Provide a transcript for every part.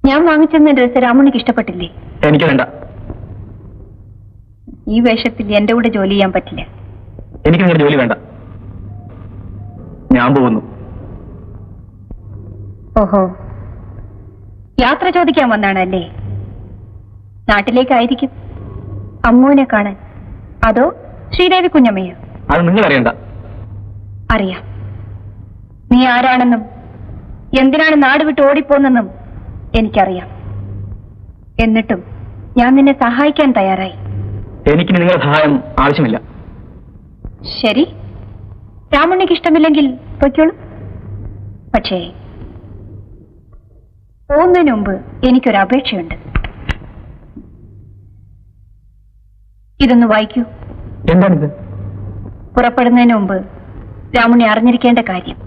ഞാൻ വാങ്ങിച്ചെന്ന ഡ്രസ് രാമുണ്ണിക്ക് ഇഷ്ടപ്പെട്ടില്ലേ? എനിക്ക് വേണ്ട. ഈ വേഷത്തിൽ എന്റെ കൂടെ ജോലി ചെയ്യാൻ പറ്റില്ല. എനിക്ക് നിങ്ങളുടെ ജോലി വേണ്ട. ഞാൻ പോകുന്നു. ഓഹോ, യാത്ര ചോദിക്കാൻ വന്നാണല്ലേ? നാട്ടിലേക്കായിരിക്കും. അമ്മുവിനെ കാണാൻ, അതോ ശ്രീദേവി കുഞ്ഞമ്മയോ? അത് നിങ്ങൾ അറിയണ്ട. അറിയാം. നീ ആരാണെന്നും എന്തിനാണ് നാട് വിട്ട് ഓടിപ്പോന്നെന്നും എനിക്കറിയാം. എന്നിട്ടും ഞാൻ നിന്നെ സഹായിക്കാൻ തയ്യാറായി. എനിക്ക് നിങ്ങളുടെ സഹായം ആവശ്യമില്ല. ശരി, രാമുണ്ണിക്ക് ഇഷ്ടമില്ലെങ്കിൽ പൊയ്ക്കോളൂ. പക്ഷേ പോകുന്നതിന് മുമ്പ് എനിക്കൊരു അപേക്ഷയുണ്ട്. ഇതൊന്ന് വായിക്കൂ. എന്താണിത്? പുറപ്പെടുന്നതിന് മുമ്പ് രാമുണ്ണി അറിഞ്ഞിരിക്കേണ്ട കാര്യം.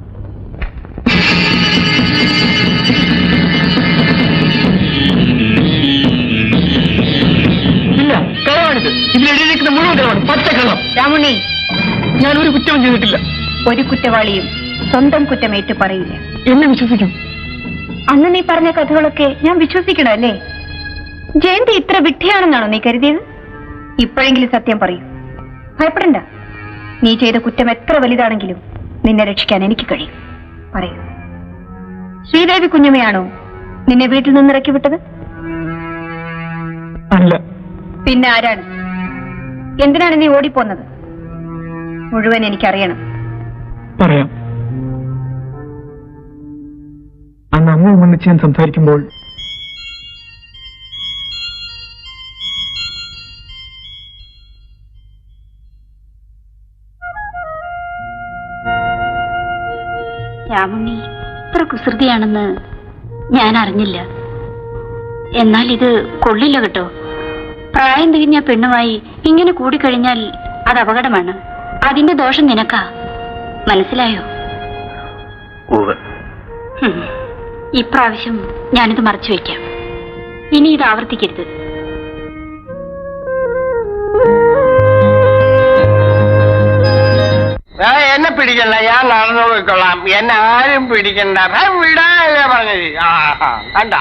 ഇല്ല, കളവാണിത്. ഇതിലെഴുതിയിരിക്കുന്ന മുഴുവൻ കളവാണ്, പച്ചക്കള്ളം. രാമുണ്ണി, ഞാൻ ഒരു കുറ്റവും ചെയ്തിട്ടില്ല. ഒരു കുറ്റവാളിയും സ്വന്തം കുറ്റമേറ്റു പറയില്ല. എന്നെ വിശ്വസിക്കും. അന്ന് നീ പറഞ്ഞ കഥകളൊക്കെ ഞാൻ വിശ്വസിക്കണം അല്ലേ? ജയന്തി ഇത്ര വിഡ്ഢിയാണെന്നാണോ നീ കരുതിയത്? ഇപ്പോഴെങ്കിലും സത്യം പറയൂ. ഭയപ്പെടണ്ട. നീ ചെയ്ത കുറ്റം എത്ര വലുതാണെങ്കിലും നിന്നെ രക്ഷിക്കാൻ എനിക്ക് കഴിയും. പറയൂ, ശ്രീദേവി കുഞ്ഞമ്മയാണോ നിന്നെ വീട്ടിൽ നിന്ന് ഇറക്കി വിട്ടത്? അല്ല. പിന്നെ ആരാണ്? എന്തിനാണ് നീ ഓടിപ്പോന്നത്? മുഴുവൻ എനിക്കറിയണം. പറയാം. അന്ന് അമ്മ വന്നിച്ച് ഞാൻ സംസാരിക്കുമ്പോൾ രാമുണ്ണി ഇത്ര കുസൃതിയാണെന്ന് ഞാൻ അറിഞ്ഞില്ല. എന്നാൽ ഇത് കൊള്ളില്ല കേട്ടോ. പ്രായം തികഞ്ഞ പെണ്ണുമായി ഇങ്ങനെ കൂടിക്കഴിഞ്ഞാൽ അത് അപകടമാണ്. അതിന്റെ ദോഷം നിനക്കാ. മനസ്സിലായോ? ഇപ്രാവശ്യം ഞാനിത് മറച്ചു വയ്ക്കാം. ഇനി ഇത് ആവർത്തിക്കരുത്. എന്നെ പിടിക്കണ്ട, ഞാൻ നടന്നു പോയിക്കൊള്ളാം. എന്നെ ആരും പിടിക്കണ്ട. വിടാനല്ലേ പറഞ്ഞത്? കണ്ട,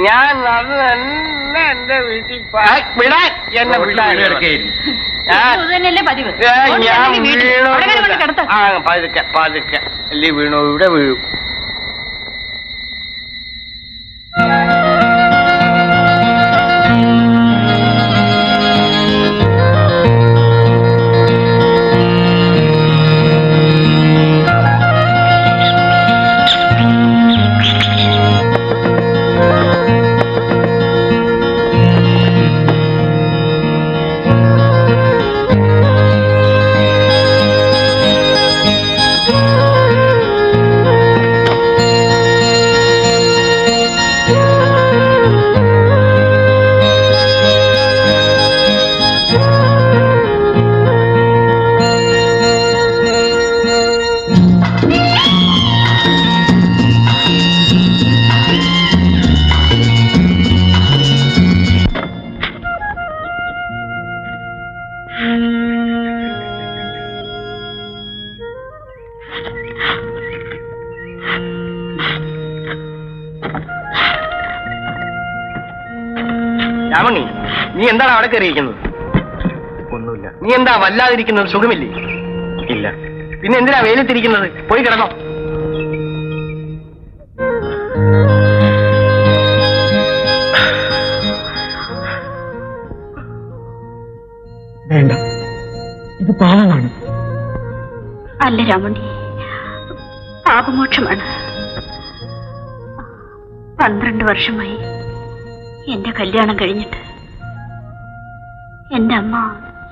ഞാൻ നടന്നു തന്നെ എന്റെ വീട്ടിൽ വിടാൻ. എന്നെ വിടാൻ ഞാൻ വീണു. പതുക്കെ പതുക്കെ അല്ലേ വീണു. ഇവിടെ വീഴും. രാമണി, നീ എന്താണ് അവിടെ കയറിയിരിക്കുന്നത്? ഒന്നുമില്ല. നീ എന്താ വല്ലാതിരിക്കുന്നത്? സുഖമില്ലേ? ഇല്ല. പിന്നെ എന്തിനാ വെയിലത്തിരിക്കുന്നത്? പോയി കിടന്നോ. വേണ്ട, ഇത് പാപമാണ്. അല്ല രാമുണ്ണി, പാപമോക്ഷമാണ്. 12 വർഷമായി എന്റെ കല്യാണം കഴിഞ്ഞിട്ട് എന്റെ അമ്മ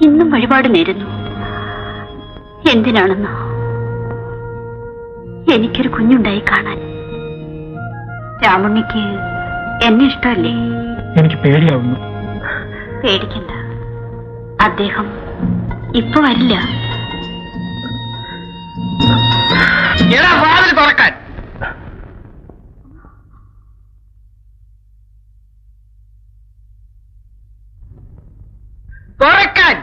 ഇന്നും വഴിപാട് നേരുന്നു. എന്തിനാണെന്നോ? എനിക്കൊരു കുഞ്ഞുണ്ടായി കാണാൻ. രാമുണ്ണിക്ക് എന്നെ ഇഷ്ടമല്ലേ? എനിക്ക് പേടിയാവുന്നു. പേടിക്കണ്ട, അദ്ദേഹം ഇപ്പൊ വരില്ല. വാതിൽ തുറക്കാൻ. തുറക്കാൻ.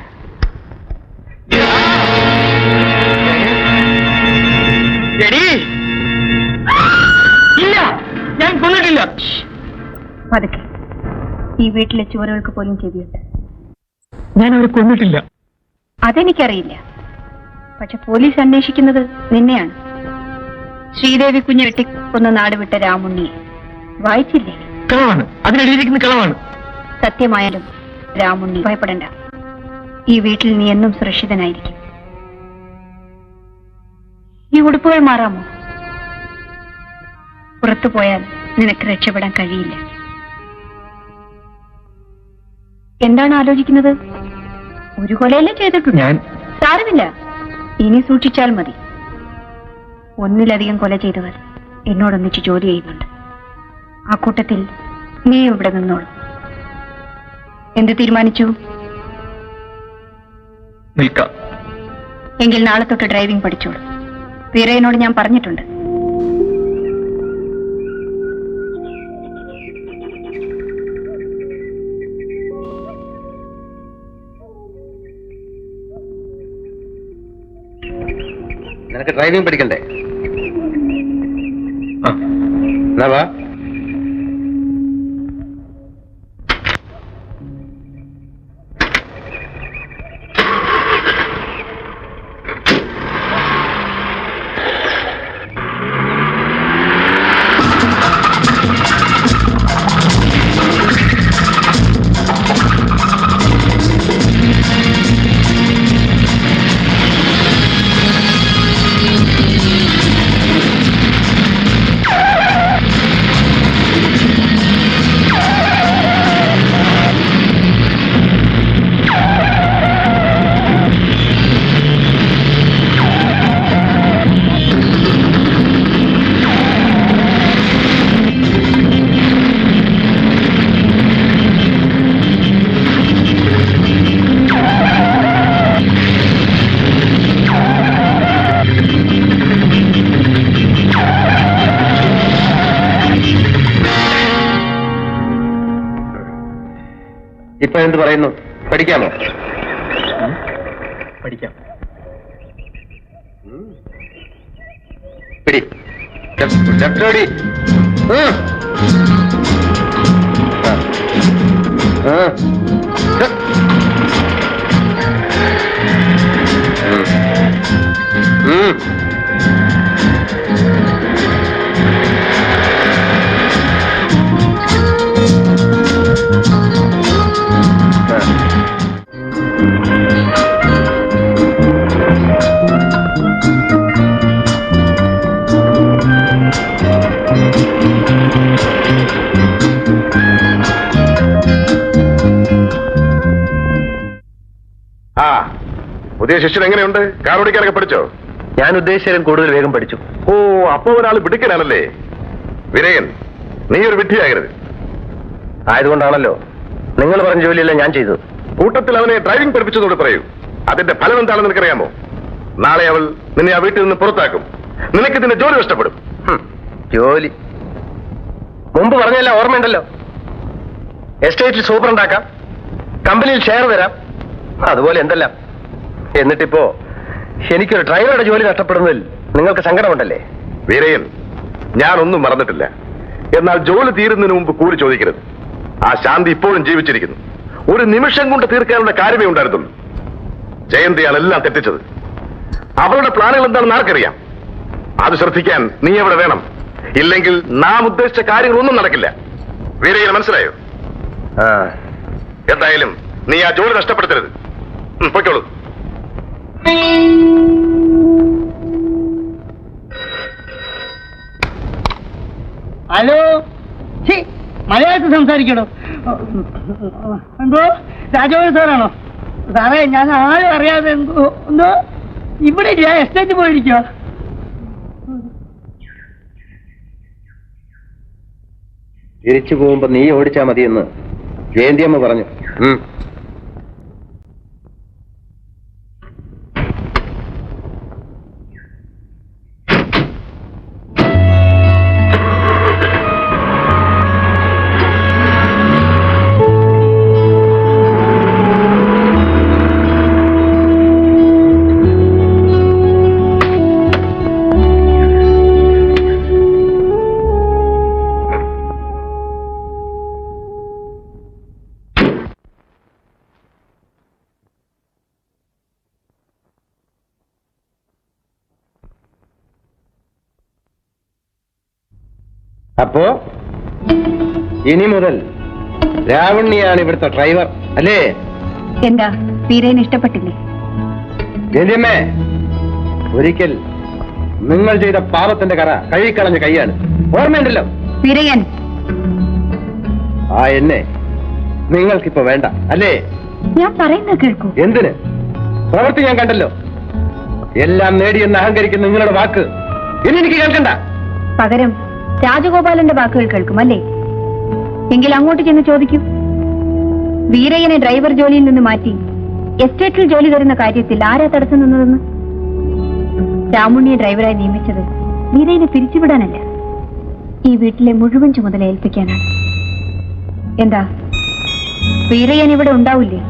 എടീ, ഇല്ല, ഞാൻ കൊന്നിട്ടില്ല. പതുക്കെ. ഈ വീട്ടിലെ ചുവരുകൾക്ക് പോലും ചെവിയുണ്ട്. ഞാൻ അവരെ കൊന്നിട്ടില്ല. അതെനിക്കറിയില്ല. പക്ഷെ പോലീസ് അന്വേഷിക്കുന്നത് നിന്നെയാണ്. ശ്രീദേവി കുഞ്ഞ് വെട്ടിക്കൊന്ന നാട് വിട്ട രാമുണ്ണിയെ വായിച്ചില്ലേ? കളവാണ്, അതിനെഴുതിയിരിക്കുന്ന കളവാണ്. സത്യമായാലും രാമുണ്ണി ഭയപ്പെടണ്ട. ഈ വീട്ടിൽ നീ എന്നും സുരക്ഷിതനായിരിക്കും. ഈ ഉടുപ്പുകൾ മാറാമോ? പുറത്തു പോയാൽ നിനക്ക് രക്ഷപ്പെടാൻ കഴിയില്ല. എന്താണ് ആലോചിക്കുന്നത്? ഒരു കൊലയല്ലേ ചെയ്തിട്ടുണ്ട്. ഞാൻ സാരമില്ല, ഇനി സൂക്ഷിച്ചാൽ മതി. ഒന്നിലധികം കൊല ചെയ്തവർ എന്നോടൊന്നിച്ച് ജോലി ചെയ്യുന്നുണ്ട്. ആ കൂട്ടത്തിൽ നീ ഇവിടെ നിന്നോളൂ. എന്ത് തീരുമാനിച്ചു? നിൽക്കാം. എങ്കിൽ നാളെ തൊട്ട് ഡ്രൈവിംഗ് പഠിച്ചോളൂ. വീരയനോട് ഞാൻ പറഞ്ഞിട്ടുണ്ട്. നിനക്ക് ഡ്രൈവിംഗ് പഠിക്കണ്ടേ? ആ, എന്നാ വാ. ഇപ്പൊ എന്ത് പറയുന്നു? പഠിക്കാമോ? പഠിക്കാം. പിടി. ലെഫ്റ്റ് ഓടി. പുതിയ ശിഷ്യൻ എങ്ങനെയുണ്ട്? കാർ ഓടിക്കാനൊക്കെ പഠിച്ചോ? ഞാൻ ഉദ്ദേശിച്ചാലും കൂടുതൽ വേഗം പഠിച്ചു. ഓ, അപ്പോ ഒരാൾ പിടിക്കനാണല്ലേ? വിരയൻ, നീ ഒരു വിഡ്ഢിയാകരുത്. ആയതുകൊണ്ടാണല്ലോ നിങ്ങൾ പറഞ്ഞ ജോലിയെല്ലാം ഞാൻ ചെയ്തത്. കൂട്ടത്തിൽ അവനെ ഡ്രൈവിംഗ് പഠിപ്പിച്ചതോട് പറയൂ. അതിന്റെ ഫലം എന്താണെന്ന് നിനക്കറിയാമോ? നാളെ അവൾ നിന്നെ ആ വീട്ടിൽ നിന്ന് പുറത്താക്കും. നിനക്ക് ഇതിന്റെ ജോലി നഷ്ടപ്പെടും. ജോലി മുമ്പ് പറഞ്ഞെല്ലാം ഓർമ്മയുണ്ടല്ലോ. എസ്റ്റേറ്റിൽ സൂപ്പറുണ്ടാക്കാം, കമ്പനിയിൽ ഷെയർ തരാം, അതുപോലെ എന്തെല്ലാം. എന്നിട്ടിപ്പോ എനിക്കൊരു ഡ്രൈവറുടെ ജോലി നഷ്ടപ്പെടുന്നതിൽ നിങ്ങൾക്ക് സങ്കടമുണ്ടല്ലേ? വീരയൻ, ഞാനൊന്നും മറന്നിട്ടില്ല. എന്നാൽ ജോലി തീരുന്നതിന് മുമ്പ് കൂലി ചോദിക്കരുത്. ആ ശാന്തി ഇപ്പോഴും ജീവിച്ചിരിക്കുന്നു. ഒരു നിമിഷം കൊണ്ട് തീർക്കാനുള്ള കാര്യമേ ഉണ്ടായിരുന്നുള്ളൂ. ജയന്തിയാണ് എല്ലാം തെറ്റിച്ചത്. അവളുടെ പ്ലാനുകൾ എന്താണെന്ന് ആർക്കറിയാം? അത് ശ്രദ്ധിക്കാൻ നീ എവിടെ വേണം. ഇല്ലെങ്കിൽ നാം ഉദ്ദേശിച്ച കാര്യങ്ങളൊന്നും നടക്കില്ല. വീരയ്യന് മനസ്സിലായോ? എന്തായാലും നീ ആ ജോലി നഷ്ടപ്പെടുത്തരുത്. പൊയ്ക്കോളൂ. ഹലോ, മലയാളത്തിൽ സംസാരിക്കണോ? എന്തോ രാജഗോപാൽ സാറാണോ? സാറേ, ഞാൻ ആരും അറിയാതെ എന്തോ ഇവിടെ ഇല്ല, എസ്റ്റേറ്റ് പോയിരിക്കോ? തിരിച്ചു പോകുമ്പോ നീ ഓടിച്ചാ മതിയെന്ന് ജയന്തിയമ്മ പറഞ്ഞു. അപ്പോ ഇനി മുതൽ രാവണ്യാണ് ഇവിടുത്തെ ഡ്രൈവർ അല്ലേ? എന്താ വീരേന് ഇഷ്ടപ്പെട്ടില്ലേ? ജയന്തിയമ്മേ, ഒരിക്കൽ നിങ്ങൾ ചെയ്ത പാപത്തിന്റെ കറ കഴുകിക്കളഞ്ഞ കൈയാണ്, ഓർമ്മയുണ്ടല്ലോ? വീരയൻ, ആ എന്നെ നിങ്ങൾക്കിപ്പോ വേണ്ട അല്ലേ? ഞാൻ പറയുന്നത് കേൾക്കൂ. എന്തിന്? പ്രവൃത്തി ഞാൻ കണ്ടല്ലോ. എല്ലാം നേടിയെന്ന് അഹങ്കരിക്കുന്ന നിങ്ങളുടെ വാക്ക് ഇനി എനിക്ക് കേൾക്കണ്ട. പകരം രാജഗോപാലന്റെ വാക്കുകൾ കേൾക്കും അല്ലേ? എങ്കിൽ അങ്ങോട്ട് ചെന്ന് ചോദിക്കൂ. വീരയ്യനെ ഡ്രൈവർ ജോലിയിൽ നിന്ന് മാറ്റി എസ്റ്റേറ്റിൽ ജോലി തരുന്ന കാര്യത്തിൽ ആരാ തടസ്സം നിന്നതെന്ന്? രാമുണ്ണിയെ ഡ്രൈവറായി നിയമിച്ചത് വീരയ്യനെ പിരിച്ചുവിടാനല്ല, ഈ വീട്ടിലെ മുഴുവൻ ചുമതല ഏൽപ്പിക്കാനാണ്. എന്താ വീരയ്യൻ ഇവിടെ ഉണ്ടാവില്ലേ?